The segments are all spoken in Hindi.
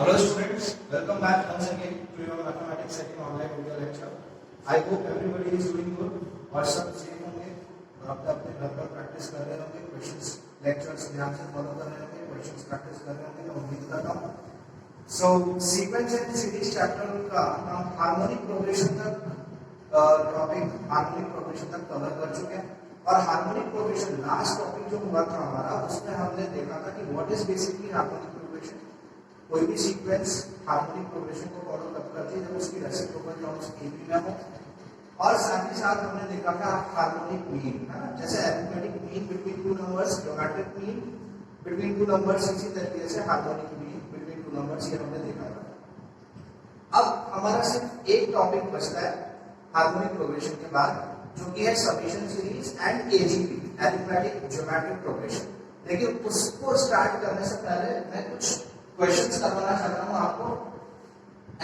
Hello students, welcome back once again to your mathematics second online video lecture. I hope everybody is doing good और सब सेफ होंगे और अपने अपने घर पर प्रैक्टिस कर रहे होंगे, क्वेश्चंस लेक्चर्स ध्यान से फॉलो कर रहे होंगे, क्वेश्चंस प्रैक्टिस कर रहे होंगे, मैं उम्मीद करता हूँ. सो सीक्वेंस एंड सीरीज चैप्टर का हम हार्मोनिक प्रोग्रेशन तक टॉपिक हार्मोनिक प्रोग्रेशन तक कवर कर चुके हैं और हार्मोनिक प्रोग्रेशन लास्ट टॉपिक जो हुआ था हमारा उसमें हमने देखा था कि what is basically harmonic progression. कोई भी सीक्वेंस हार्मोनिक प्रोग्रेशन को फॉलो तब करती है जब उसकी रेसिप्रोकल टर्म्स AB में हो और साथ ही साथ हमने देखा था हार्मोनिक मीन, है ना, जैसे arithmetic mean between two numbers, geometric mean between two numbers, इसी तरीके से harmonic mean between two numbers ये हमने देखा था. अब हमारा सिर्फ एक टॉपिक बचता है हार्मोनिक प्रोग्रेशन के बाद जो कि है summation series and AGP, arithmetic geometric progression. लेकिन उसको स्टार्ट करने से पहले मैं कुछ क्वेश्चंस करवाना चाहता हूं आपको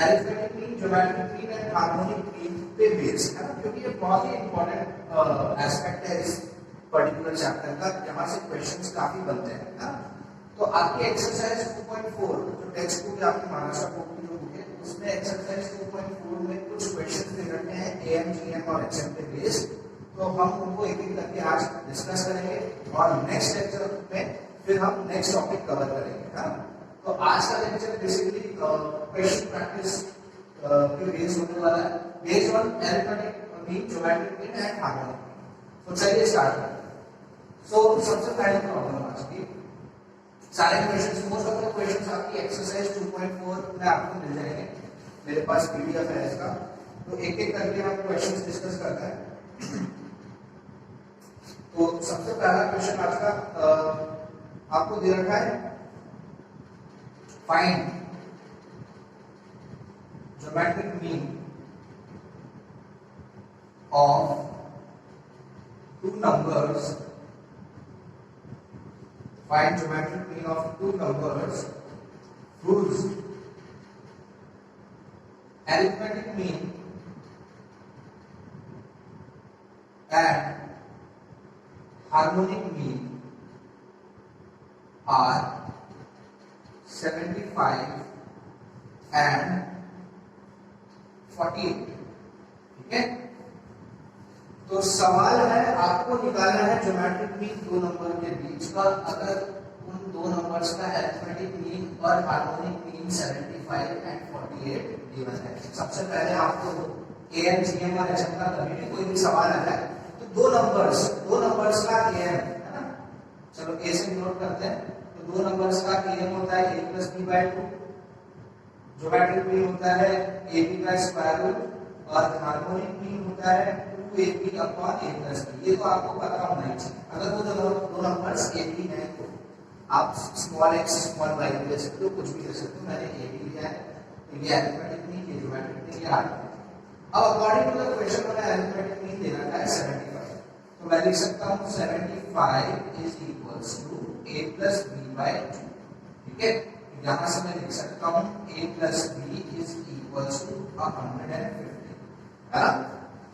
arithmetic mean, geometric mean and harmonic mean पे बेस्ड, है ना, क्योंकि ये बहुत ही इंपॉर्टेंट एस्पेक्ट है इस पर्टिकुलर चैप्टर का, जहां से क्वेश्चंस काफी बनते हैं, है ना. तो आपकी एक्सरसाइज 2.4 जो टेक्स्ट बुक है आपकी महाराष्ट्र बुक की जो बुक है उसमें एक्सरसाइज 2.4 में कुछ क्वेश्चंस दे रखे हैं AM, GM और HM पे बेस्ड. तो हम उनको एक एक करके आज डिस्कस करेंगे और नेक्स्ट लेक्चर में फिर हम नेक्स्ट टॉपिक कवर करेंगे, है ना. तो आज का लेक्चर बेसिकली क्वेश्चन प्रैक्टिस पे बेस्ड होने वाला है based on arithmetic mean, geometric mean and harmonic mean. तो चलिए स्टार्ट करते हैं. सो सबसे पहले प्रॉब्लम आज की सारे questions, most of the questions आपकी एक्सरसाइज 2.4 में आपको मिल जाएंगे. मेरे पास PDF है इसका, तो एक एक करके हम क्वेश्चंस डिस्कस करते हैं. तो सबसे पहला क्वेश्चन आज का आपको दे रखा है, find geometric mean of two numbers. Find geometric mean of two numbers whose arithmetic mean and harmonic mean are 75 and 48. ठीक है. तो सवाल है आपको निकालना है ज्योमेट्रिक मीन दो नंबर के बीच का, अगर उन दो नंबर्स का अरिथमेटिक मीन और हार्मोनिक मीन 75 एंड 48 गिवन है. सबसे पहले आपको AM, GM और HM का कभी भी कोई भी सवाल आता है तो दो नंबर्स का AM, है ना. चलो A से नोट करते हैं. दो नंबर्स का AM होता है A + B/2, ज्योमेट्रिक मीन होता है AB का स्क्वायर रूट और हार्मोनिक मीन होता है 2AB अपॉन A + B. ये तो आपको पता होना ही चाहिए. अगर वो दो नंबर्स AB हैं तो आप स्मॉल x स्मॉल y ले सकते हो, कुछ भी ले सकते हो. मैंने AB लिया है तो ये अरिथमेटिक मीन, ये ज्योमेट्रिक मीन, ये हार्मोनिक. अब अकॉर्डिंग टू द क्वेश्चन मैंने अरिथमेटिक मीन दे रखा है 75, तो मैं लिख सकता हूं 75 is equals to A + B/2. ठीक है. यहां से मैं लिख सकता हूं A + B is equals to 150, है ना.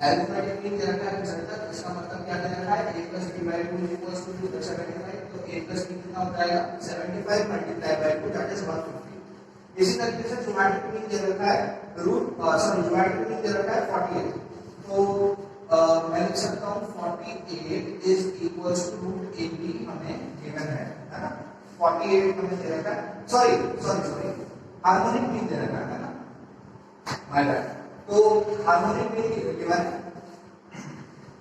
अरिथमेटिक मीन दे रखा है रिजल्ट तक, इसका मतलब क्या दे रखा है A + B/2 is equals to 75. तो A + B कितना हो जाएगा 75 मल्टीप्लाई बाय 2 दैट इज 150. इसी तरीके से ज्योमेट्रिक मीन दे रखा है ज्योमेट्रिक मीन दे रखा है 48. तो मैं लिख सकता हूं 48 is equals to root AB हमें गिवन है ना. 48 हमें दे रखा है, सॉरी हार्मोनिक मीन दे रखा है ना, माय बैड. तो हार्मोनिक मीन गिवन है,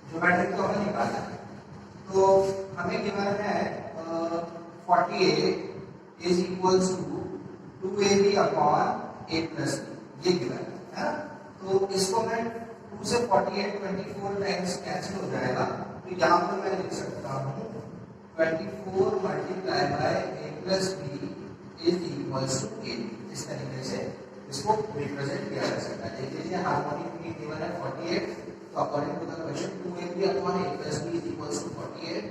ज्योमेट्रिक तो हमें निकालना है. तो हमें गिवन है 48 is equals to 2AB upon A + B, ये गिवन है ना. तो इसको मैं 2 से 48 24 टाइम्स कैंसिल हो जाएगा. तो यहाँ पर मैं लिख सकता हूँ 24 multiply by A + B is equals to AB. इस तरीके से इसको रिप्रेजेंट किया जा सकता है. देख लीजिए हार्मोनिक मीन गिवन है 48, तो according to the question 2AB upon A + B is equals to 48.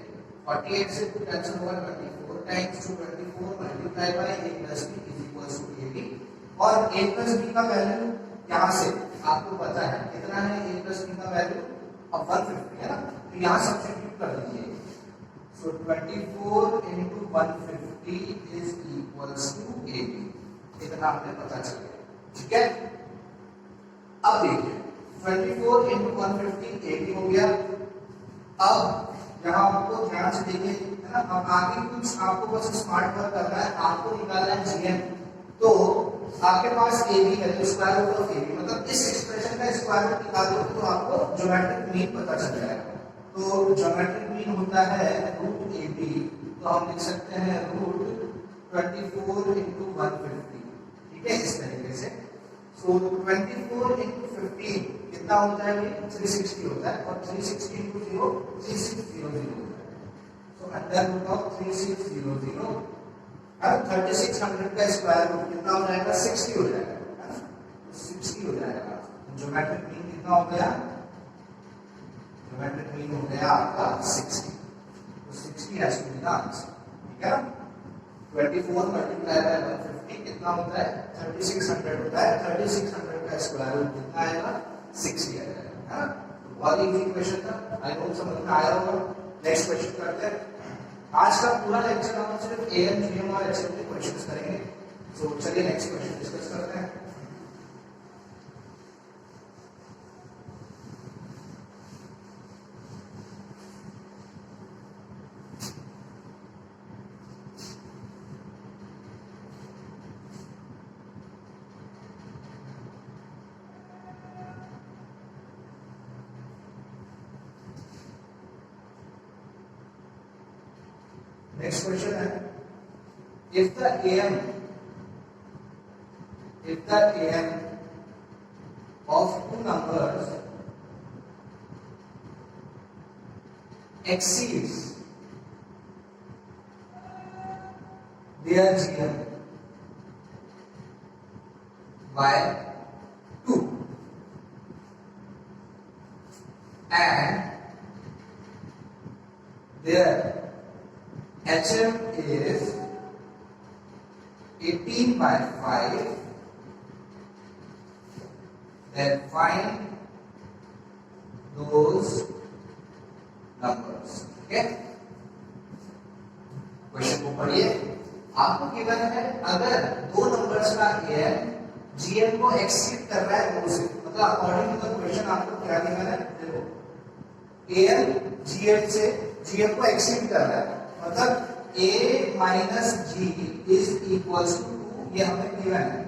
48 से 2 कैंसिल होगा 24 times 24 multiply by A + B is equals to AB. और A + B का वैल्यू यहाँ से आपको पता है कितना है. A + B का वैल्यू अब 150 है ना, तो यहाँ सब्स्टिट्यूट कर दीजिए. So 24 into 150 is equals to 80. इतना हमें पता चल गया, ठीक है। अब देखिए 24 इंटू 150 80 हो गया। अब यहाँ आपको ध्यान से देखिए, है ना, अब आगे कुछ आपको बस स्मार्ट वर्क करना है, आपको निकालना है जीएम। तो आपके पास ए बी है, तो square root of A B, मतलब इस एक्सप्रेशन का स्क्वायर रूट निकाल दो तो आपको ज्योमेट्रिक मीन पता चल जाएगा। तो ज्योमेट्रिक मीन होता है रूट ए बी, तो हम लिख सकते हैं रूट 24 इंटू 150, ठीक है, इस तरीके से। सो 24 इंटू 15 कितना होता है, 360 होता है, और 360 इंटू 0 3600 होता है। सो अंडर रूट ऑफ 3600 अब 3600 का स्क्वायर रूट कितना हो जाएगा, 60 हो जाएगा, है ना, 60 हो जाएगा। ज्योमेट्रिक मीन कितना हो गया, ज्योमेट्रिक मीन हो गया आपका 60, तो 60 has to be the answer, ठीक है। 24 मल्टीप्लाई बाय 150 कितना होता है, 3600 होता है, 3600 का स्क्वायर रूट कितना आएगा, 60 आ जाएगा, है ना। बहुत ही इजी क्वेश्चन था, आई होप समझ में आया होगा। नेक्स्ट क्वेश्चन करते हैं। आज का पूरा लेक्चर हम सिर्फ एएम जीएम और एचएम के क्वेश्चंस करेंगे। सो चलिए नेक्स्ट क्वेश्चन डिस्कस करते हैं। नेक्स्ट क्वेश्चन है, if the am of two numbers exceeds their GM by 2 and their HM is 18 by 5, then find those numbers, okay? Question को पढ़िए। आपको गिवन है अगर दो नंबर्स का एम जीएम को एक्सीड कर रहा है 2 से, मतलब अकॉर्डिंग टू द क्वेश्चन आपको क्या गिवन है, देखो एम जीएम को एक्सीड कर रहा है, मतलब a minus ji is equals to 2, ये हमें गिवन है,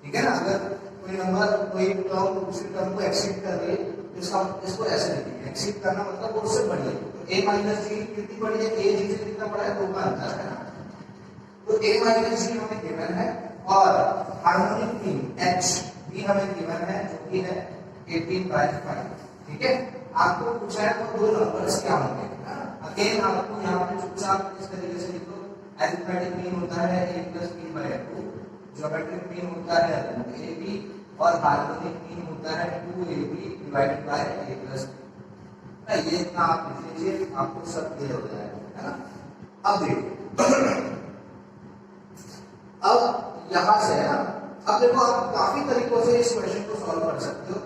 ठीक है ना। अगर कोई नंबर कोई टर्म दूसरी टर्म को एक्सीड कर रही है, इसको ऐसे लिखेंगे, एक्सीड करना मतलब वो उससे बड़ी है। तो a माइनस जी कितनी बड़ी है, a जी से कितना बड़ा है, 2 का अंतर है ना। तो a माइनस जी हमें गिवन है, और हार्मोनिक मीन h भी हमें गिवन है, जो कि है 18 by 5, ठीक है। आपको पूछा है वो दो नंबर्स क्या होंगे, अगेन आपको यहाँ पे चुपचाप इस तरीके से लिखो। अरिथमेटिक मीन होता है a plus b by 2, geometric mean होता है रूट ए बी, और हार्मोनिक मीन होता है 2ab divided by a plus b। ये इतना आप लिख लीजिए, आपको सब क्लियर हो जाएगा, है ना। अब देखिए, अब यहाँ से है ना, अब देखो आप काफी तरीकों से इस क्वेश्चन को सॉल्व कर सकते हो,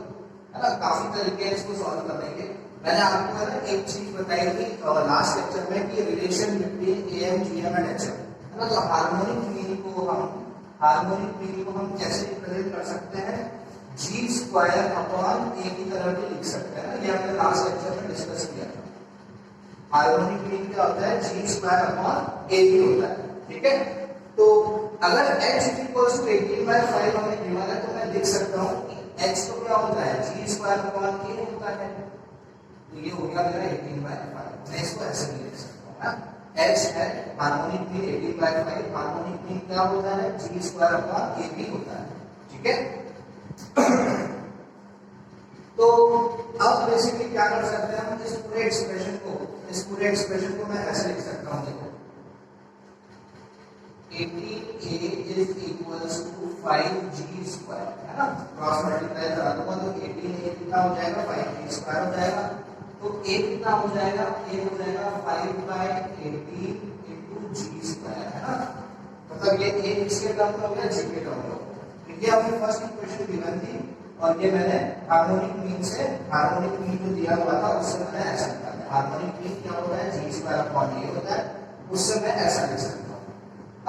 है ना, काफी तरीके हैं इसको सॉल्व करने के। मैंने आपको है ना एक चीज बताई थी लास्ट लेक्चर में कि relation between am GM and HM, है ना। तो हार्मोनिक मीन को हम कैसे रिप्रेजेंट कर सकते हैं, जी स्क्वायर अपॉन ए की तरह भी लिख सकते हैं ना, ये हमने लास्ट लेक्चर में डिस्कस किया था। हार्मोनिक मीन क्या होता है, जी स्क्वायर अपॉन ए ही होता है, ठीक है। तो अगर h is equal to 18 by 5 हमें गिवन है, तो मैं लिख सकता हूँ कि h तो क्या होता है, जी स्क्वायर अपॉन ए होता है, तो ये हो गया मेरा 18 by 5। मैं इसको ऐसे भी लिख सकता हूँ ना, h है harmonic mean 18 by 5, harmonic mean क्या होता है, जी स्क्वायर अपॉन ए भी होता है, ठीक है। तो अब बेसिकली क्या कर सकते हैं हम, इस पूरे एक्सप्रेशन को मैं ऐसे लिख सकता हूँ, देखो 18a is equals to 5g square, है ना। क्रॉस मल्टीप्लाई करा दूंगा तो 18a कितना हो जाएगा, 5g स्क्वायर हो जाएगा। तो a कितना हो जाएगा, a हो जाएगा 5 by 18 into g स्क्वायर, है ना। मतलब ये a किसके टर्म में हो गया, g के टर्म में हो गया। ये हमने फर्स्ट इक्वेशन गिवन थी, और ये मैंने हार्मोनिक मीन जो दिया हुआ था उससे मैंने ऐसा निकाला। हार्मोनिक मीन क्या होता है, जी स्क्वायर अपॉन ए होता है, उससे मैं ऐसा लिख सकता हूँ।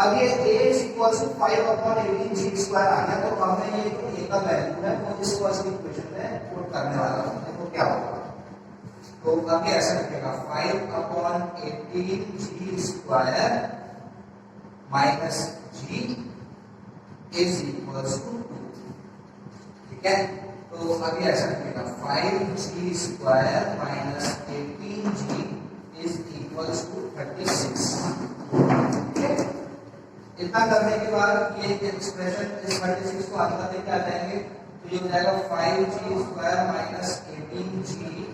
अब ये a is equal to 5/18 g square आ गया, तो अब मैं ये जो a का वैल्यू है वो इस फर्स्ट इक्वेशन में पुट करने वाला हूं। देखो क्या होगा, तो अब ये ऐसा लिखेगा 5/18 g square minus g is equal to 2। ठीक है, तो अब ये ऐसा लिखेगा 5g square minus 18g is equal to 36। ठीक है, इतना करने के बाद ये एक्सप्रेशन इस 36 को अंदर लेके आ जाएंगे, तो ये हो जाएगा 5g square minus 18g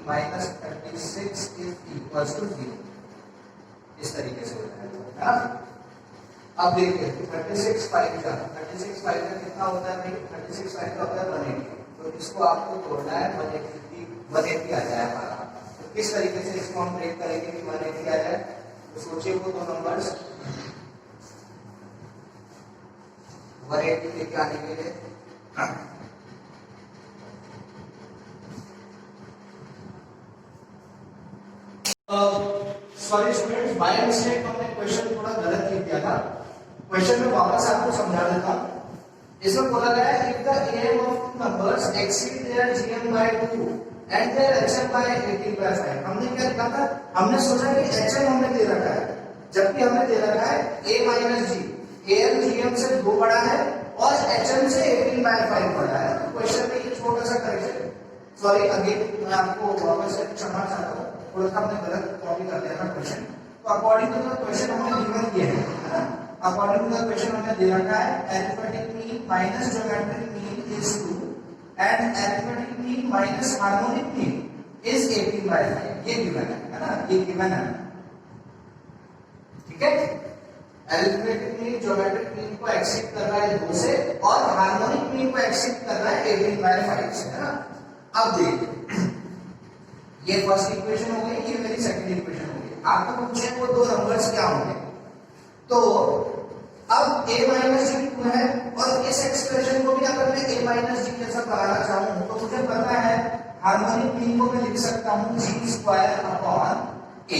minus 36 is equal to 0। इस तरीके से हो जाएगा ना। अब देखिए 36 5 का कितना होता है भाई, 36 5 का होता है 180, तो इसको आपको तोड़ना है 180 आ जाए हमारा। तो किस तरीके से इसको हम ब्रेक करेंगे कि 180 आ जाए, तो सोचिए वो दो नंबर्स 180 लेके आने के लिए सॉरी स्टूडेंट्स, बाय मिस्टेक हमने क्वेश्चन थोड़ा गलत लिख दिया था। क्वेश्चन में वापस आपको समझा देता हूं। इसमें बोला गया है if the M of two numbers exceed their gm by 2 and their hm by 18/5। हमने क्या लिखा था, हमने सोचा कि hm हमने दे रखा है, जबकि हमने दे रखा है a minus g, am gm से 2 बड़ा है और hm से 18/5 बड़ा है। तो क्वेश्चन में ये छोटा सा करेक्शन, सॉरी अगेन मैं आपको वापस से क्षमा चाहता हूं, थोड़ा सा हमने गलत कॉपी कर दिया था क्वेश्चन। तो अकॉर्डिंग टू द क्वेश्चन हमने गिवन किया है, अकॉर्डिंग टू द क्वेश्चन हमने दे रखा है arithmetic mean minus geometric mean is 2 and arithmetic mean minus harmonic mean is 18/5। ये गिवन है ना, ये गिवन है। ठीक है, अरिथमेटिक मीन ज्योमेट्रिक मीन को एक्सीड कर रहा है 2 से और हार्मोनिक मीन को एक्सीड कर रहा है 18/5 से, है ना। अब देखिए ये फर्स्ट इक्वेशन हो गई, ये मेरी सेकंड इक्वेशन हो गई। आपको पूछे वो दो नंबर्स क्या होंगे, तो अब a माइनस जी 2 है और इस एक्सप्रेशन को भी अगर मैं a माइनस जी जैसा बनाना चाहूं तो मुझे पता है हार्मोनिक मीन को मैं लिख सकता हूं g square upon a।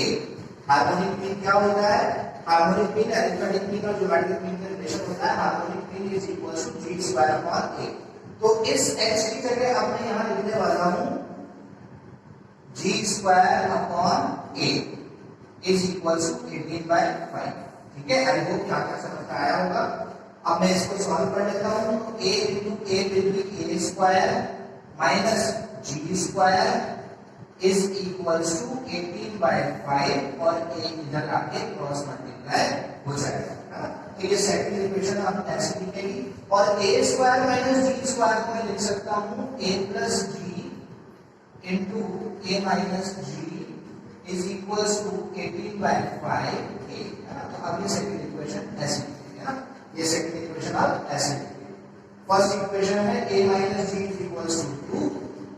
Harmonic mean क्या होता है, हार्मोनिक मीन अरिथमेटिक मीन और ज्योमेट्रिक मीन का रिलेशन होता है, harmonic mean is equal to g square upon a। तो इस x की जगह अब मैं यहां लिखने वाला हूं g square upon a is equal to 18/5। ठीक है, आई होप यहाँ तक समझ में आया होगा। अब मैं इसको सॉल्व कर लेता हूं, तो a into a will be a square minus g square is equals to 18/5 और a इधर आके क्रॉस मल्टीप्लाई हो जाएगा। तो ये सेकंड इक्वेशन हम ऐसे लिखेंगे और a square minus g square को मैं लिख सकता हूं a plus g into a minus g is equals to 18/5 a। तो अब ये सेकंड इक्वेशन ऐसे लिखेंगे ना, ये सेकंड इक्वेशन आप ऐसे लिखेंगे। फर्स्ट इक्वेशन है a minus g is equals to 2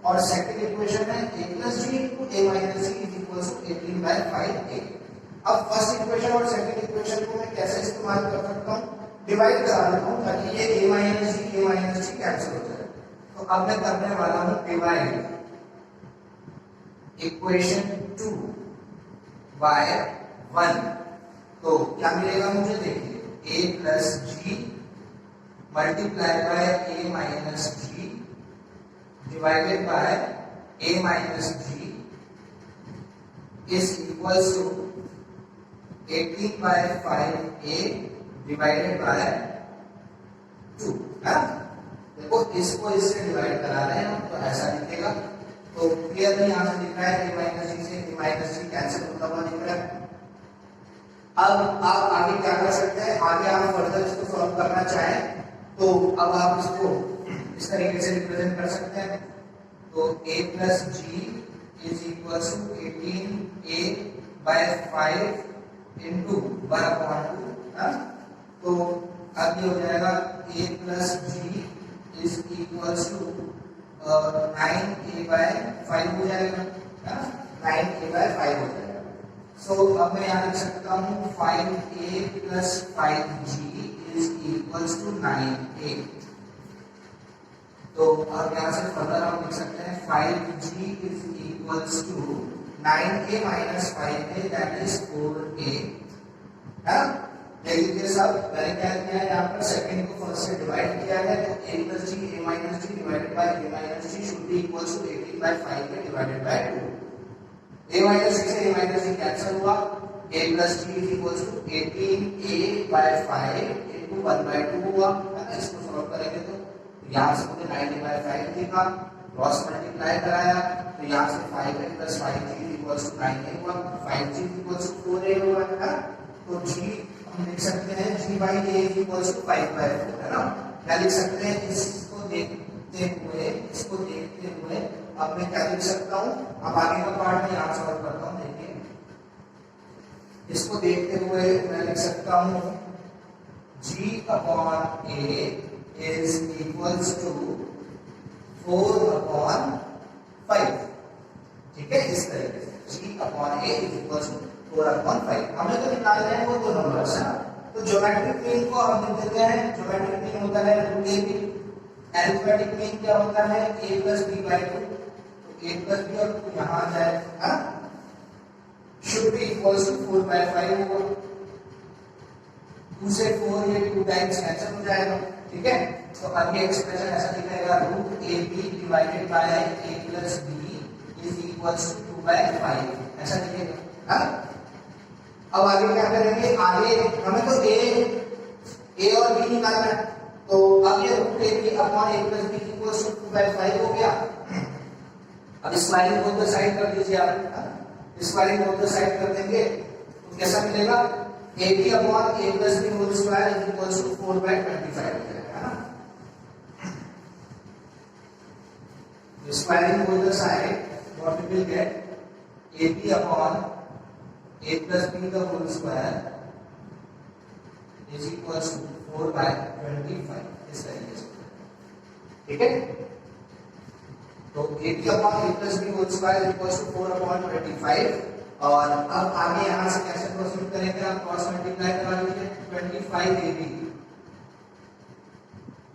और सेकंड इक्वेशन है a plus g into a minus g is equals to 18/5 a। अब फर्स्ट इक्वेशन और सेकंड इक्वेशन को मैं कैसे इस्तेमाल कर सकता हूं, डिवाइड करा देता हूं ताकि ये a माइनस g कैंसिल हो जाए। तो अब मैं करने वाला हूं डिवाइड इक्वेशन 2 बाय 1। तो क्या मिलेगा मुझे, देखिए a plus g multiply by a minus g divided by a minus ji is equals to 18/5a divided by 2। देखो इसको इससे डिवाइड करा रहे हैं हम, तो ऐसा लिखेगा। तो क्लियरली यहां से दिख रहा है a माइनस जी से a माइनस जी कैंसिल होता हुआ दिख रहा है। अब आप आगे क्या कर सकते हैं, आगे आप फर्दर इसको सॉल्व करना चाहें तो अब आप इसको इस तरीके से रिप्रेजेंट कर सकते हैं। तो a plus g is equal to 18a/5 into 1/2। तो अब ये हो जाएगा a plus g is equal to 9a/5 हो जाएगा, 9a/5 हो जाएगा। सो अब मैं यहाँ लिख सकता हूँ 5a plus 5g is equals to 9a। तो अब यहाँ से फर्दर हम लिख सकते हैं 5g is equals to 9a minus 5a that is 4a। देख लीजिए सब, मैंने क्या किया है यहाँ पर सेकंड को फर्स्ट से डिवाइड किया है, तो a plus g a minus g divided by a minus g should be equals to 18 by 5 में divided by 2। a minus g से a minus g कैंसिल हुआ, a plus g is equals to 18a by 5 into 1 by 2 हुआ, है ना। इसको सॉल्व करेंगे तो यहाँ से मुझे 90 by 5 दिखा, क्रॉस मल्टीप्लाई कराया तो यहाँ से 5a plus 5g is equals to 9a हुआ, 5g is equals to 4a हुआ, है ना। तो g हम लिख सकते हैं g by a is equals to 5 by 4, है ना। क्या लिख सकते हैं, इसको देखते हुए अब मैं क्या लिख सकता हूँ, अब आगे का पार्ट मैं यहाँ सॉल्व करता हूँ। देखिए इसको देखते हुए मैं लिख सकता हूँ g upon a is equals to 4 upon 5, ठीक है। इस तरीके से g upon a is equals to 4 upon 5, हमें तो निकालना है वो दो नंबर्स है। तो ज्योमेट्रिक मीन को हम लिख देते हैं, ज्योमेट्रिक मीन होता है √ab, अरिथमेटिक मीन क्या होता है a plus b by 2, तो a plus b और 2 यहाँ आ जाए, should be equals to 4 by 5 होगा, 2 से 4 ये 2 टाइम्स कैंसिल हो जाएगा, ठीक है। तो अब ये एक्सप्रेशन ऐसा दिखेगा √ab divided by a plus b is equals to 2 by 5, ऐसा दिखेगा। अब आगे क्या करेंगे, आगे हमें तो a और b निकालना है, तो अब ये √ab upon a plus b equals to 2 by 5 हो गया। अब स्क्वायरिंग बोथ द साइड कर दीजिए आप, स्क्वायरिंग बोथ द साइड कर देंगे तो कैसा मिलेगा, ab upon a plus b whole square is equals to 4 by 25 हो जाएगा, है ना। Squaring both the side what we will get, ab upon a plus b का whole square is equals to 4 by 25, इस तरीके से, ठीक है। तो ab upon a plus b whole square equals to 4 upon 25, और अब आगे यहाँ से कैसे प्रोसीड करेंगे, आप क्रॉस मल्टीप्लाई करा लीजिए, 25ab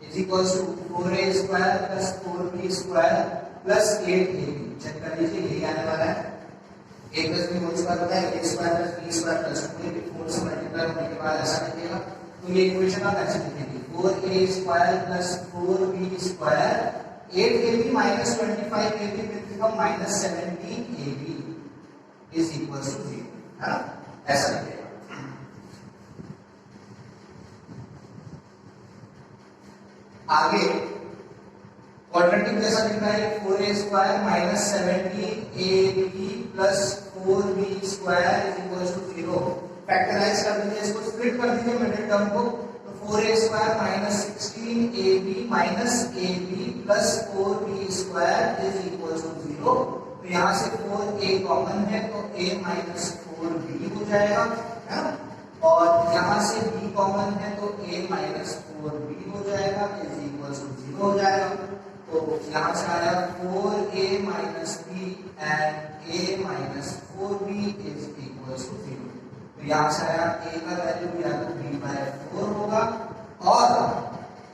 is equals to 4a square plus 4b square plus 8ab, check कर लीजिए यही आने वाला है। a plus b whole square होता है a square plus b square plus 2ab, 4 से मल्टीप्लाई होने के बाद ऐसा दिखेगा, तो ये इक्वेशन आप ऐसे लिखेंगे 4a square plus 4b square 8ab minus 25ab will become minus 17ab is equals to 0, है ना, ऐसा लिखेगा। आगे क्वाड्रेटिक जैसा लिखा है 4a square minus 17ab plus 4b square is equals to 0, factorize कर दीजिए, इसको स्प्लिट कर दीजिए मिडिल टर्म को, तो 4a square minus 16ab minus ab plus 4b square is equals to 0, तो यहाँ से 4a कॉमन है तो a माइनस 4b हो जाएगा, है ना, और यहाँ से b कॉमन है तो a माइनस 4b हो जाएगा इज इक्वल्स टू 0 हो जाएगा। तो यहाँ से आया 4a minus b and a minus 4b is equals to 0, तो यहाँ से आया a का वैल्यू या तो b बाय 4 होगा और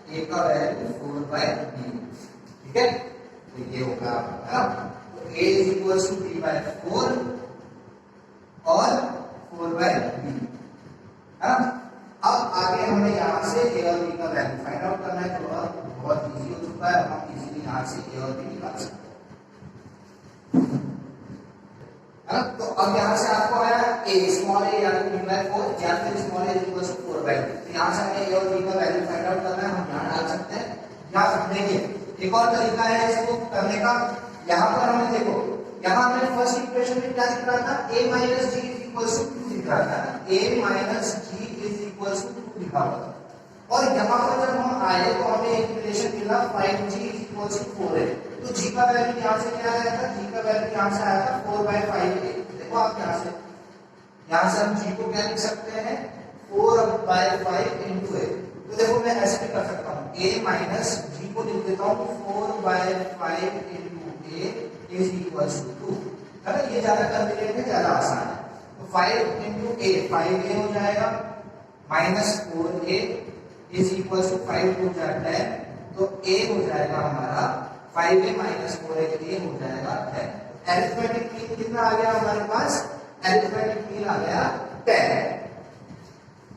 a का वैल्यू 4 बाय b, ठीक है, तो ये होगा आपका, तो a is equals to b by 4 और 4 बाय b, है ना। अब आगे हमें यहाँ से a और b का वैल्यू फाइंड आउट करना है, तो अब बहुत इजी हो चुका है, हम इजीली यहाँ से a और b निकाल सकते हैं, है ना। तो अब यहाँ से आपको आया a स्मॉल a या तो b बाय 4 या फिर small a equals to 4 by 2, तो यहाँ से हमें a और b का वैल्यू फाइंड आउट करना है, हम यहाँ डाल सकते हैं। यहाँ देखिए एक और तरीका है इसको करने का, यहाँ पर हमें देखो, यहाँ हमें फर्स्ट इक्वेशन में क्या दिख रहा था, a minus g is equals to 2 दिख रहा था, a minus g is equals to 2 लिखा हुआ था, और यहाँ पर जब हम आए तो हमें एक रिलेशन मिला 5g is equals to 4a, तो g का वैल्यू यहाँ से क्या आया था, g का वैल्यू यहाँ से आया था 4 by 5a, देखो आप यहाँ से हम g को क्या लिख सकते हैं 4 by 5 into a, तो देखो मैं ऐसे भी कर सकता हूँ, a माइनस g को लिख देता हूँ 4 by 5 into a is equals to 2, है ना, ये ज्यादा करने में ज्यादा आसान है, तो 5 into a 5a हो जाएगा minus 4a is equals to 5 to 10, तो a हो जाएगा हमारा 5a माइनस 4a हो जाएगा 10। अरिथमेटिक मीन कितना आ गया हमारे पास, अरिथमेटिक मीन आ गया 10।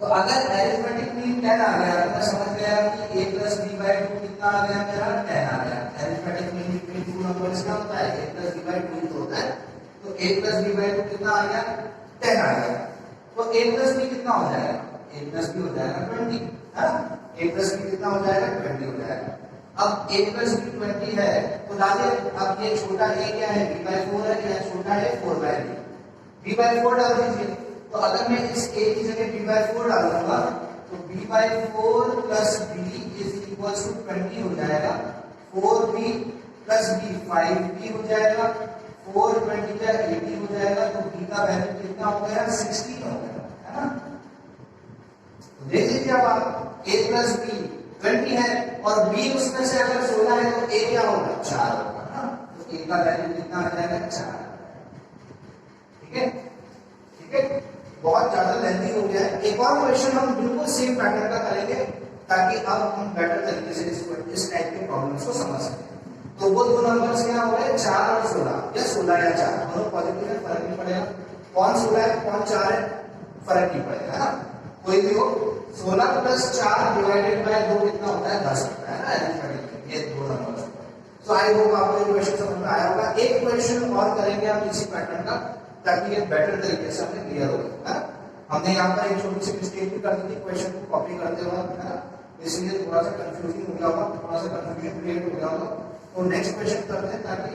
तो अगर अरिथमेटिक मीन 10 आ गया तो मैं समझ गया कि a प्लस b बाई 2 कितना आ गया मेरा 10 आ गया। Arithmetic mean between two numbers क्या होता है a प्लस b बाई 2 तो होता है, तो a प्लस b बाई 2 कितना आ गया 10 आ गया। तो a प्लस b कितना हो जाएगा a प्लस b हो जाएगा 20 है ना, a प्लस b कितना हो जाएगा 20 हो जाएगा। अब a प्लस b 20 है तो डालिए, अब ये छोटा a क्या है b बाई 4 है, या छोटा है 4 बाई b बाई 4 डाल दीजिए। तो अगर मैं इस a की जगह b बाई 4 डालूंगा तो b by 4 plus b is equal to 20 हो जाएगा, 4b प्लस b 5b हो जाएगा, 4 20 का 80 हो जाएगा। तो b का वैल्यू कितना हो गया 16 हो गया है ना। तो देख लीजिए अब आप a प्लस b 20 है और b उसमें से अगर 16 है तो a क्या होगा 4 होगा ना, तो a का वैल्यू कितना आ जाएगा 4। ठीक है ठीक है, बहुत ज्यादा लेंथी हो गया है। एक और क्वेश्चन हम बिल्कुल सेम पैटर्न का करेंगे ताकि अब हम बेटर तरीके से इस टाइप के प्रॉब्लम्स को समझ सकें। तो वो दो नंबर्स क्या हो गए 4 और 16, या 16 या 4 दोनों पॉजिटिव है, फर्क नहीं पड़ेगा। कौन 16 है कौन 4 है फर्क नहीं पड़ेगा है ना, कोई भी हो। 16 प्लस 4 डिवाइडेड बाय 2 कितना होता है 10 होता है ना, ये दो नंबर्स। सो आई होप आपको ये क्वेश्चन समझ में आया होगा। एक क्वेश्चन और करेंगे हम इसी पैटर्न का ताकि ये बेटर तरीके से हमें क्लियर हो जाए। हमने यहाँ पर एक छोटी सी मिस्टेक भी कर दी थी क्वेश्चन को कॉपी करते वक्त है ना, इसलिए थोड़ा सा कंफ्यूजिंग हो गया होगा, थोड़ा सा कंफ्यूजन क्रिएट हो गया होगा। तो नेक्स्ट क्वेश्चन करते हैं ताकि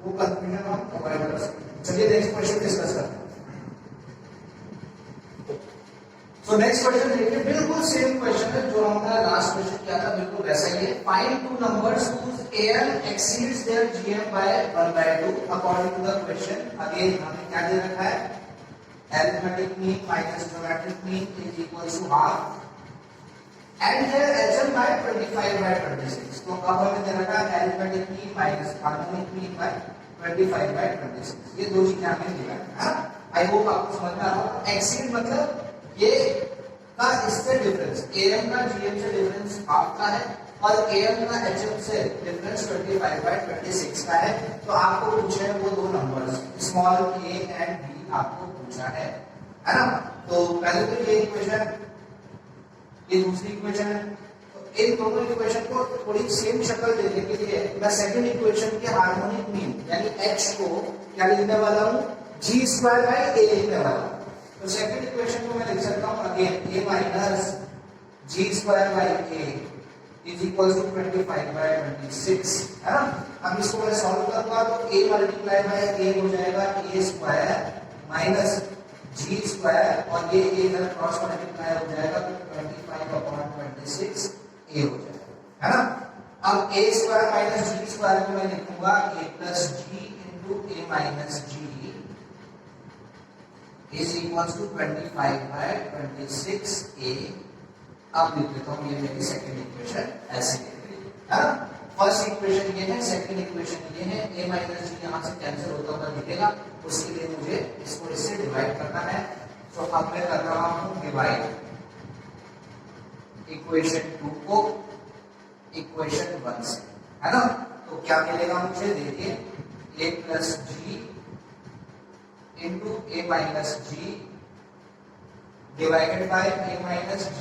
वो कंफ्यूजन हम अवॉइड कर सकें। चलिए नेक्स्ट क्वेश्चन डिस्कस करते हैं। तो नेक्स्ट क्वेश्चन देखिए, बिल्कुल सेम क्वेश्चन है जो हमने लास्ट क्वेश्चन किया था, बिल्कुल वैसा ही है। Find two numbers whose am exceeds their gm by 1/2 according to the question। Again हमें क्या दे रखा है arithmetic mean minus geometric mean is equal to half and their hm by 25/26। तो अब हमें दे रखा है arithmetic mean minus harmonic mean by 25/26। ये दो चीजें हमें दिया है। आई होप आपको समझ में आ रहा होगा। एक्सीड मतलब ये का इससे डिफरेंस, am का gm से डिफरेंस हाफ का है और am का hm से डिफरेंस 25/26 का है। तो आपको पूछे हैं वो दो numbers small a and b आपको पूछा है ना। तो पहले तो ये इक्वेशन, ये दूसरी इक्वेशन है। तो इन दोनों इक्वेशन को थोड़ी सेम शक्ल देने के लिए मैं सेकंड इक्वेशन के हार्मोनिक मीन यानी h को क्या लिखने वाला हूँ g²/a लिखने वाला हूँ। तो सेकंड इक्वेशन को मैं लिख सकता हूं again a minus g²/a is equal to 25/26 है ना। अब इसको मैं सॉल्व करूंगा तो a मल्टीप्लाई बाय a हो जाएगा a² माइनस g² और ये a इधर क्रॉस मल्टीप्लाई हो जाएगा तो 25/26 a हो जाएगा है ना। अब a² माइनस g² को मैं लिखूंगा a plus g into a minus g is equals to 25/26 a। अब लिख लेता हूँ ये मेरी सेकंड इक्वेशन ऐसे है। फर्स्ट इक्वेशन ये है, सेकंड इक्वेशन ये है। a माइनस जी यहाँ से कैंसिल होता हुआ दिखेगा, उसके लिए मुझे इसको इससे डिवाइड करना है। तो अब मैं कर रहा हूँ डिवाइड इक्वेशन 2 को इक्वेशन 1 से है ना। तो क्या मिलेगा मुझे देखिए a plus g into a minus g divided by a minus g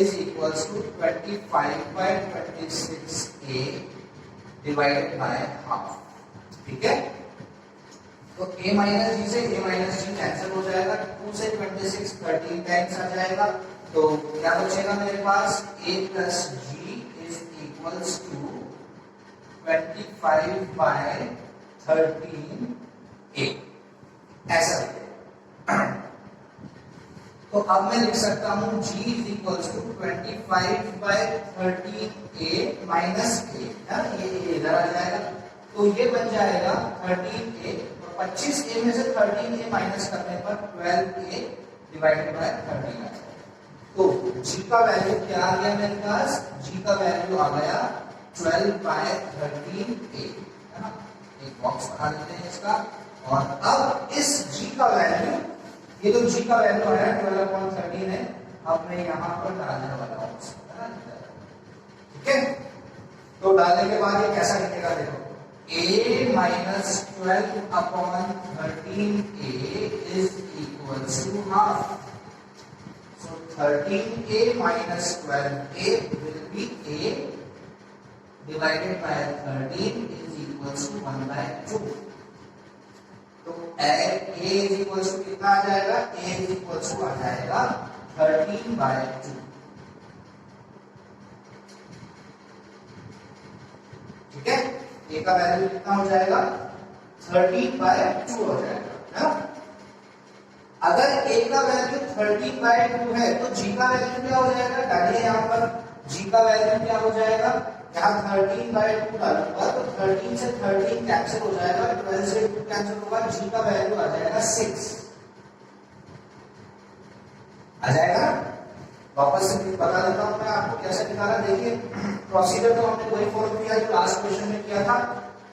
is equals to 25/26 a divided by half। ठीक है, तो a minus g से a minus g कैंसिल हो जाएगा, 2 से 26 13 टाइम्स आ जाएगा। तो क्या बचेगा मेरे पास a plus g is equals to 25/13 a ऐसा। तो अब मैं लिख सकता हूं g is equals to 25/13 a minus a है, ये इधर आ जाएगा तो ये बन जाएगा 13 a और 25 a में से 13 a माइनस करने पर 12 a डिवाइडेड बाय 13 आ जाएगा। तो g का वैल्यू क्या आ गया मेरे पास, g का वैल्यू आ गया 12/13 a है ना। एक बॉक्स बना लेते हैं इसका और अब इस g का वैल्यू, ये तो g का वैल्यू आया 12/13 है, अब मैं यहाँ पर डालने वाला हूँ ठीक है। तो डालने के बाद ये कैसा दिखेगा देखो, a minus 12/13 a is equal to half. 13a minus 12a will be a divided by 13 is equals to 1 by 2. तो a is equals to कितना आ जाएगा? a is equals to आ जाएगा 13 by 2. ठीक है, a का वैल्यू कितना हो जाएगा? 13 by 2 हो जाएगा, है ना? अगर a का वैल्यू 13 by 2 है तो g का वैल्यू क्या हो जाएगा? डालिए यहाँ पर, g का वैल्यू क्या हो जाएगा? यहाँ 13 by 2 डालूंगा तो 13 से 13 कैंसिल हो जाएगा, 12 से 2 कैंसिल होगा, g का वैल्यू आ जाएगा 6 आ जाएगा। वापस से बता देता हूं मैं आपको कैसे निकाला। देखिए प्रोसीजर तो हमने वही फॉलो किया जो लास्ट क्वेश्चन में किया था,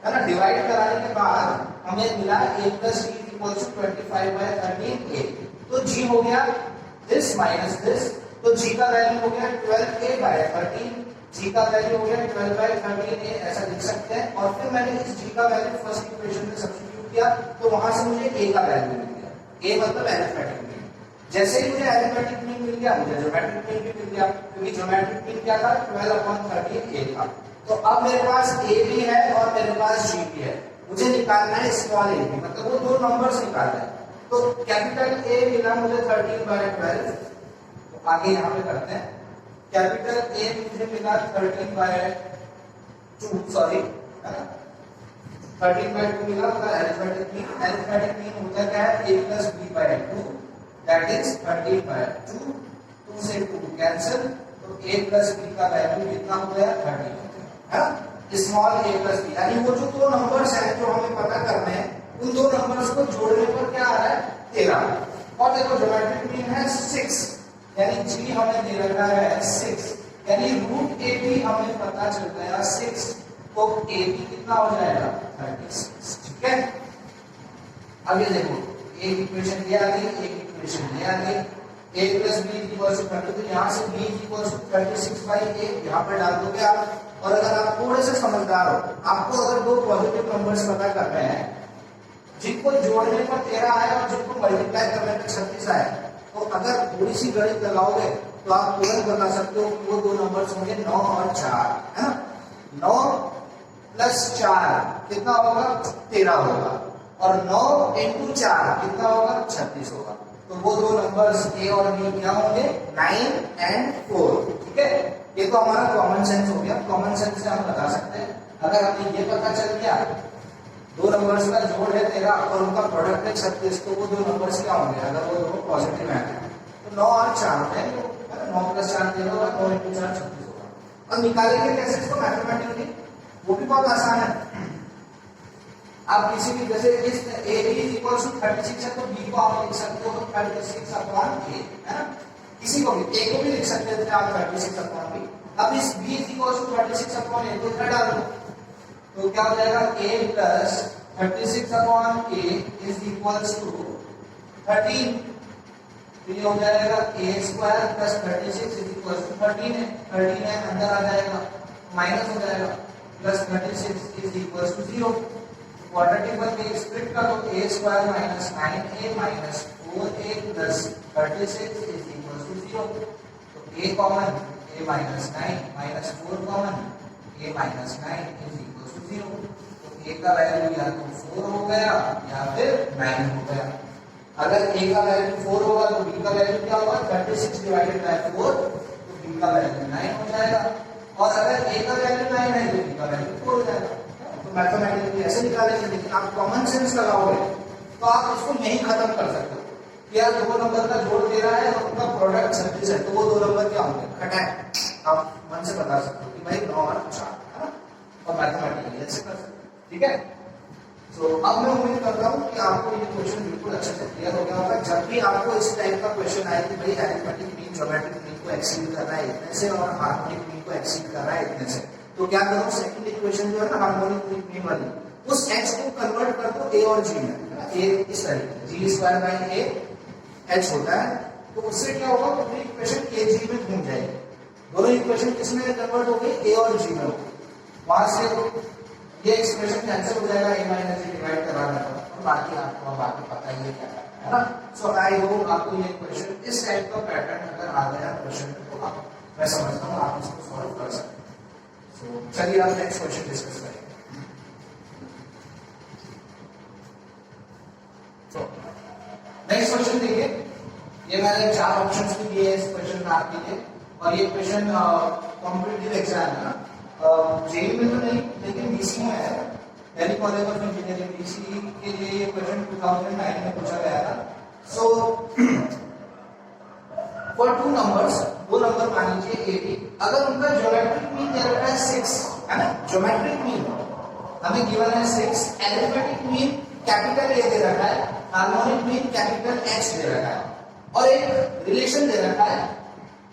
है ना। डिवाइड कराने के बाद हमें मिला a plus b equals to 25 by 13a, तो g हो गया this माइनस दिस, तो g का वैल्यू हो गया 12a by 13, g का वैल्यू हो गया 12 by 13a, ऐसा लिख सकते हैं। और फिर मैंने इस g का वैल्यू फर्स्ट इक्वेशन में सब्स्टिट्यूट किया तो वहां से मुझे a का वैल्यू मिल गया। a मतलब अरिथमेटिक मीन। जैसे ही मुझे अरिथमेटिक मीन मिल गया मुझे ज्योमेट्रिक मीन भी मिल गया, क्योंकि ज्योमेट्रिक मीन क्या था? 12/13a था। तो अब मेरे पास a भी है और मेरे पास g भी है, मुझे निकालना है स्मॉल a भी, मतलब वो दो नंबर्स निकालना है। तो कैपिटल A मिला मुझे 13 by 12, तो आगे यहाँ पे करते हैं। कैपिटल A मुझे मिला 13 by 2, सॉरी, है ना, 13 by 2 मिला, मतलब अरिथमेटिक मीन। अरिथमेटिक मीन होता क्या है? a plus b by 2, that is 13 by 2, 2 से 2 कैंसिल, तो a plus b का वैल्यू कितना हो गया? 13 हो गया, है ना। स्मॉल a plus b, यानी वो जो दो नंबर्स हैं जो हमें पता करने हैं, उन दो नंबर्स को जोड़ने पर क्या आ रहा है? 13। और देखो ज्योमेट्रिक मीन है 6, यानी g हमें दे रखा है 6, यानी रूट a भी हमें पता चल गया 6, तो a भी कितना हो जाएगा? 36। ठीक है, अब ये देखो एक इक्वेशन ये आ गई, एक इक्वेशन ये आ गई। a plus b equals to 30, तो यहाँ से b equals to 36 by a यहाँ पर डाल दोगे आप। और अगर आप थोड़े से समझदार हो, आपको अगर दो पॉजिटिव नंबर्स पता करने हैं जिनको जोड़ने पर 13 आया और जिनको मल्टीप्लाई करने पर 36 आया, तो अगर थोड़ी सी गणित लगाओगे तो आप तुरंत बता सकते हो कि वो दो नंबर्स होंगे 9 और 4, है ना। 9 plus 4 कितना होगा? 13 होगा, और 9 into 4 कितना होगा? 36 होगा। तो वो दो नंबर्स a और b क्या होंगे? 9 and 4। ठीक है, ये तो हमारा कॉमन सेंस हो गया। कॉमन सेंस से हम बता सकते हैं, अगर हमें ये पता चल गया दो नंबर्स का जोड़ है 13 और उनका प्रोडक्ट है 36, तो वो दो नंबर्स क्या होंगे? अगर वो दोनों पॉजिटिव हैं तो 9 और 4 होते हैं, तो 9 plus 4 13 होगा, 9 into 4 36 होगा। और निकालेंगे कैसे इसको मैथमेटिकली? वो भी बहुत आसान है। आप किसी भी, जैसे इस a b equals to 36 है तो b को आप लिख सकते हो 36/a, है ना। किसी को भी a को भी लिख सकते थे आप 36/b। अब इस b equals to 36/a को इधर डाल दो, तो क्या हो जाएगा? a plus 36/a is equals to 13, तो ये हो जाएगा a square plus 36 is equals to 13 है, 13 है अंदर आ जाएगा, माइनस हो जाएगा, plus 36 is equals to 0। Quadratic बन के स्प्लिट कर दो, a square minus 9a minus 4a plus 36 is equals to 0। तो a common, a minus 9 minus 4 common, a minus 9 is equals to 0। तो a का वैल्यू या तो 4 हो गया या फिर 9 हो गया। अगर a का वैल्यू 4 होगा तो b का वैल्यू क्या होगा? 36 डिवाइडेड बाय 4, तो b का वैल्यू 9 हो जाएगा। और अगर a का वैल्यू 9 है तो b का वैल्यू 4 हो जाएगा। मैथमेटिकली ऐसे निकालेंगे, लेकिन आप कॉमन सेंस लगाओगे तो आप इसको यही खत्म कर सकते हो कि यार दो नंबर का जोड़ 13 है और उनका प्रोडक्ट 36 है, तो वो दो नंबर क्या होंगे? घटाएं। आप मन से बता सकते हो कि भाई 9 और 4, है ना। और मैथमेटिकली ऐसे कर सकते हो। ठीक है, तो अब मैं उम्मीद करता हूँ कि आपको ये क्वेश्चन बिल्कुल अच्छे से क्लियर हो गया होगा। जब भी आपको इस टाइप का क्वेश्चन आए कि भाई अरिथमेटिक मीन ज्योमेट्रिक मीन को एक्सीड कर रहा है इतने से और हार्मोनिक मीन को एक्सीड कर रहा है इतने से, तो क्या करो? सेकंड इक्वेशन जो है ना हार्मोनिक मीन वाली, उस h को कन्वर्ट कर दो a और g में, है ना। a इस तरीके g square by a h होता है, तो उससे क्या होगा? पूरी इक्वेशन a g में घूम जाएगी। दोनों इक्वेशन किसमें कन्वर्ट हो गई? a और g में होगी। वहां से ये एक्सप्रेशन कैंसिल हो जाएगा, a माइनस g डिवाइड कराना और बाकी आपको बाकी पता ही है क्या करना है। है ना। सो आई होप आपको ये क्वेश्चन इस टाइप का पैटर्न अगर आ गया क्वेश्चन तो आप, मैं समझता हूँ आप इसको सॉल्व कर सकते हैं। सो चलिए आप नेक्स्ट क्वेश्चन डिस्कस करेंगे। नेक्स्ट क्वेश्चन देखिए, ये मैंने 4 ऑप्शंस भी दिए इस क्वेश्चन में आपके लिए, और ये क्वेश्चन कॉम्पिटिटिव एग्जाम है ना, जेई में तो नहीं लेकिन डीसी में है, Delhi college of engineering DC के लिए ये क्वेश्चन 2009 में पूछा गया था। सो फॉर 2 नंबर्स, 2 नंबर मान लीजिए ए बी, अगर उनका ज्योमेट्रिक मीन दे रखा है 6 है ना, ज्योमेट्रिक मीन हमें गिवन है 6, अरिथमेटिक मीन कैपिटल ए दे रखा है, हार्मोनिक मीन कैपिटल एच दे रखा है, और एक रिलेशन दे रखा है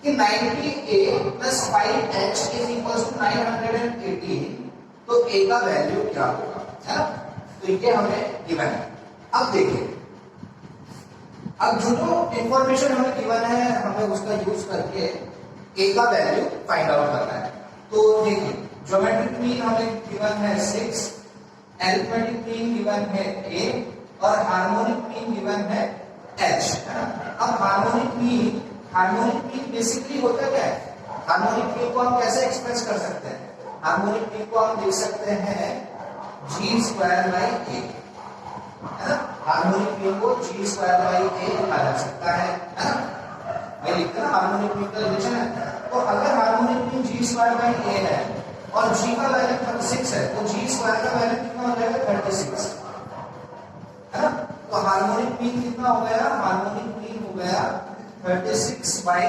कि 90a plus 5h is equals to 918, तो a का वैल्यू क्या होगा, है ना। तो ये हमें गिवन है। अब देखिए, अब जो इंफॉर्मेशन हमें गिवन है हमें उसका यूज करके a का वैल्यू फाइंड आउट करना है। तो देखिए, ज्योमेट्रिक मीन हमें गिवन है 6, अरिथमेटिक मीन गिवन है a, और हार्मोनिक मीन गिवन है h, है ना। अब हार्मोनिक मीन बेसिकली होता क्या है, हार्मोनिक मीन को हम कैसे एक्सप्रेस कर सकते हैं, हार्मोनिक मीन को हम लिख सकते हैं g² by a, है ना। हार्मोनिक मीन को g² by a लिखा जा सकता है ना। मैं लिखता ना हार्मोनिक मीन का रिलेशन है, तो अगर harmonic mean g² by a है और g का वैल्यू 36 है, तो g² का वैल्यू कितना हो जाएगा 36, है ना। तो हार्मोनिक मीन कितना हो गया, हार्मोनिक मीन हो गया 36 by a,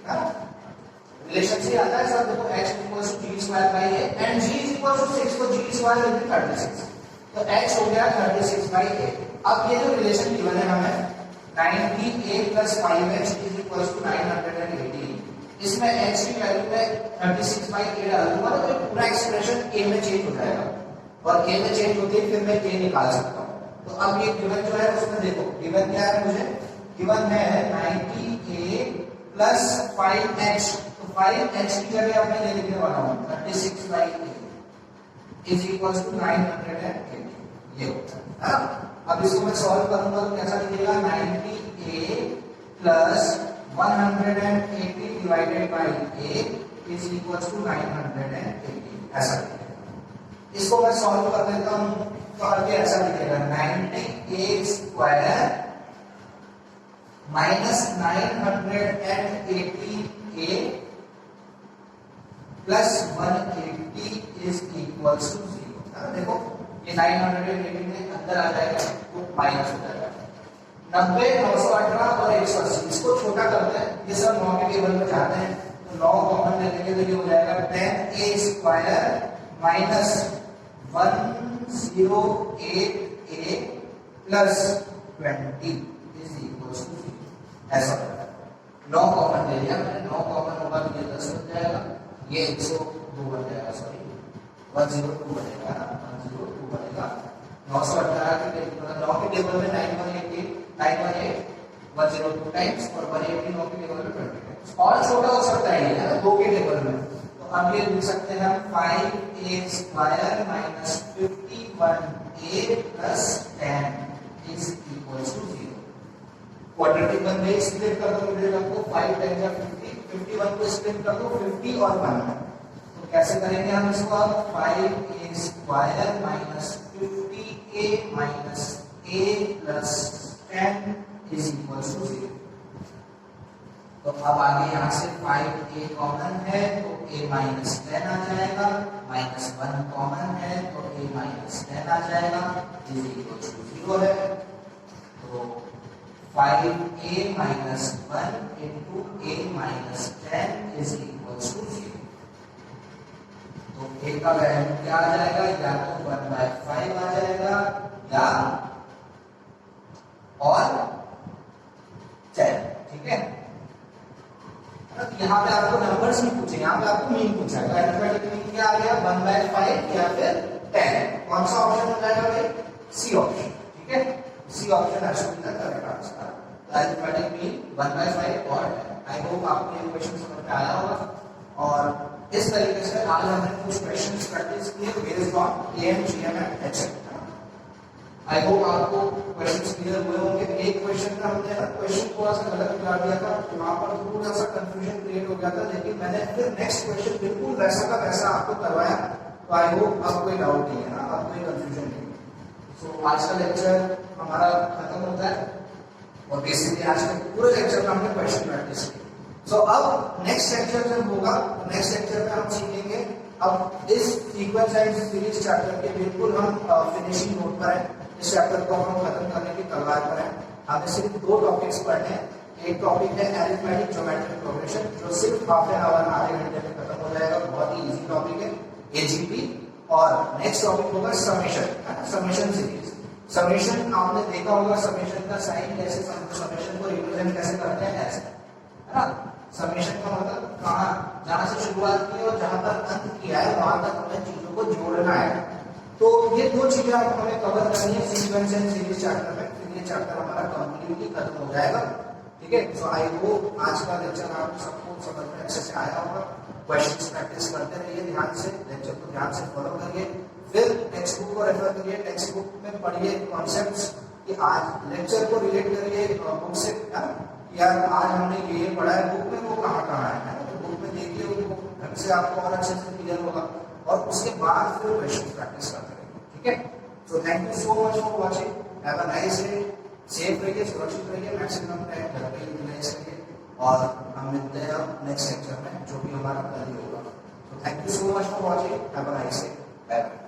है ना। रिलेशन से आता है सब, देखो h equals to g² by a and g is equals to 6, तो g square will be 36, तो h हो गया 36 by a। अब ये जो रिलेशन गिवन है हमें 90a plus 5h is equals to 918, इसमें h की वैल्यू में 36 by a डाल दूंगा तो पूरा एक्सप्रेशन a में चेंज हो जाएगा, और a में चेंज होते ही फिर मैं a निकाल सकता हूँ। तो अब ये गिवन जो है उसमें देखो गिवन क्या है, मुझे गिवन है 90a plus 5h, तो 5h की जगह अब मैं ये लिखने वाला हूँ 36 by a is equals to 980, ये होता है। अब इसको मैं सॉल्व करूंगा तो कैसा लिखेगा, 90a plus 180 divided by a is equals to 980, ऐसा लिखेगा। इसको मैं सॉल्व कर देता हूँ तो आगे ऐसा लिखेगा 90a square minus 980a plus 180 is equals to 0। देखो ये 980 में अंदर आ जाएगा तो माइनस हो जाएगा, 90, 918 और 180 इसको छोटा करते हैं, ये सब 9 के टेबल में जाते हैं, तो 9 कॉमन ले लेंगे तो ये हो जाएगा 10a square minus 108a plus 20 is equals to 0, ऐसा होता है। 9 कॉमन ले लिया मैंने, 9 कॉमन होगा तो ये 10 बन जाएगा, ये 102 बन जाएगा, सॉरी 102 बनेगा, 102 बनेगा। 918 के मतलब 9 के टेबल में 918 102 टाइम्स और 180 9 के टेबल में 20 टाइम्स, और छोटा हो सकता है ये, है ना, 2 के टेबल में। तो अब ये लिख सकते हैं 5a square minus 51a plus 10 is equals to 0। Quadratic बन गई, स्प्लिट कर दो मिलेगा आपको 5 टाइम्स 50, 51 को स्प्लिट कर दो 50 और 1, तो कैसे करेंगे हम इसको, अब 5a square minus 50a minus a plus 10 is equals to 0। तो अब आगे यहाँ से 5a कॉमन है तो a माइनस 10 आ जाएगा, माइनस 1 कॉमन है तो a माइनस 10 आ जाएगा, इज इक्वल्स टू 0 है। तो 5a minus 1 into a minus 10 is equals to 0। तो a का वैल्यू क्या आ जाएगा, या तो 1/5 आ जाएगा या और 10, ठीक है। यहाँ पे आपको नंबर्स नहीं पूछे, यहाँ पे आपको मीन पूछा है, अरिथमेटिक मीन क्या आ गया 1/5 या फिर 10, कौन सा ऑप्शन हो जाएगा भाई, सी ऑप्शन, ठीक है, सी ऑप्शन एक्चुअली का करेक्ट आंसर। अरिथमेटिक मीन 1/5 और 10। आई होप आपको ये क्वेश्चन समझ में आया होगा, और इस तरीके से आज हमने कुछ क्वेश्चंस प्रैक्टिस किए based on am GM and HM. I hope आपको क्वेश्चंस क्लियर हुए होंगे। एक क्वेश्चन में हमने ना क्वेश्चन थोड़ा सा गलत कर दिया था, वहां पर थोड़ा सा कंफ्यूजन क्रिएट हो गया था, लेकिन मैंने फिर नेक्स्ट क्वेश्चन बिल्कुल वैसा का वैसा आपको करवाया। तो आई होप अब कोई डाउट नहीं है ना, अब कोई कंफ्यूजन नहीं है। सो आज का लेक्चर हमारा खत्म होता है और बेसिकली आज के पूरे लेक्चर में हमने क्वेश्चन प्रैक्टिस की। सो अब नेक्स्ट लेक्चर जब होगा, नेक्स्ट लेक्चर में हम सीखेंगे अब इस सीक्वेंस एंड सीरीज चैप्टर के बिल्कुल हम फिनिशिंग नोट पर हैं। इस चैप्टर को हम खत्म करने की कगार पर हैं। हमें सिर्फ 2 टॉपिक्स पढ़ने हैं। एक टॉपिक है अरिथमेटिक ज्योमेट्रिक प्रोग्रेशन, जो सिर्फ हाफ एन आवर आधे घंटे में खत्म हो जाएगा, बहुत ही इजी टॉपिक है, एजीपी। और नेक्स्ट टॉपिक होगा समेशन, समेशन सीरीज। समेशन आपने देखा होगा, समेशन का साइन कैसे, समेशन को रिप्रेजेंट कैसे करते हैं, ऐसे, है ना। समेशन का मतलब कहाँ, जहां से शुरुआत की और जहां पर अंत किया है वहां तक हमें चीजों को जोड़ना है। तो ये 2 चीजें आप हमें कवर करनी है सीक्वेंस एंड सीरीज चैप्टर में, फिर ये चैप्टर हमारा कंप्लीटली खत्म हो जाएगा। ठीक है, सो आई होप आज का लेक्चर आप सबको समझ में अच्छे से आया होगा। क्वेश्चंस प्रैक्टिस करते रहिए ध्यान से, लेक्चर को ध्यान से फॉलो करिए, फिर टेक्स्ट बुक को रेफर करिए, टेक्स्ट बुक में पढ़िए कॉन्सेप्ट्स कि आज लेक्चर को रिलेट करिए बुक से, यार आज हमने ये पढ़ा है बुक में, वो कहाँ है, तो बुक में देखिए, उनको ढंग से आपको और अच्छे से क्लियर होगा और उसके बाद फिर क्वेश्चन प्रैक्टिस करते रहिए। ठीक है, सो thank you so much for watching, have a nice day, safe रहिए, सुरक्षित रहिए, मैक्सिमम टाइम घर पे यूटिलाइज करिए और हम मिलते हैं नेक्स्ट लेक्चर में, जो भी हमारा कल ही होगा। So thank you so much for watching, have a nice day, bye bye.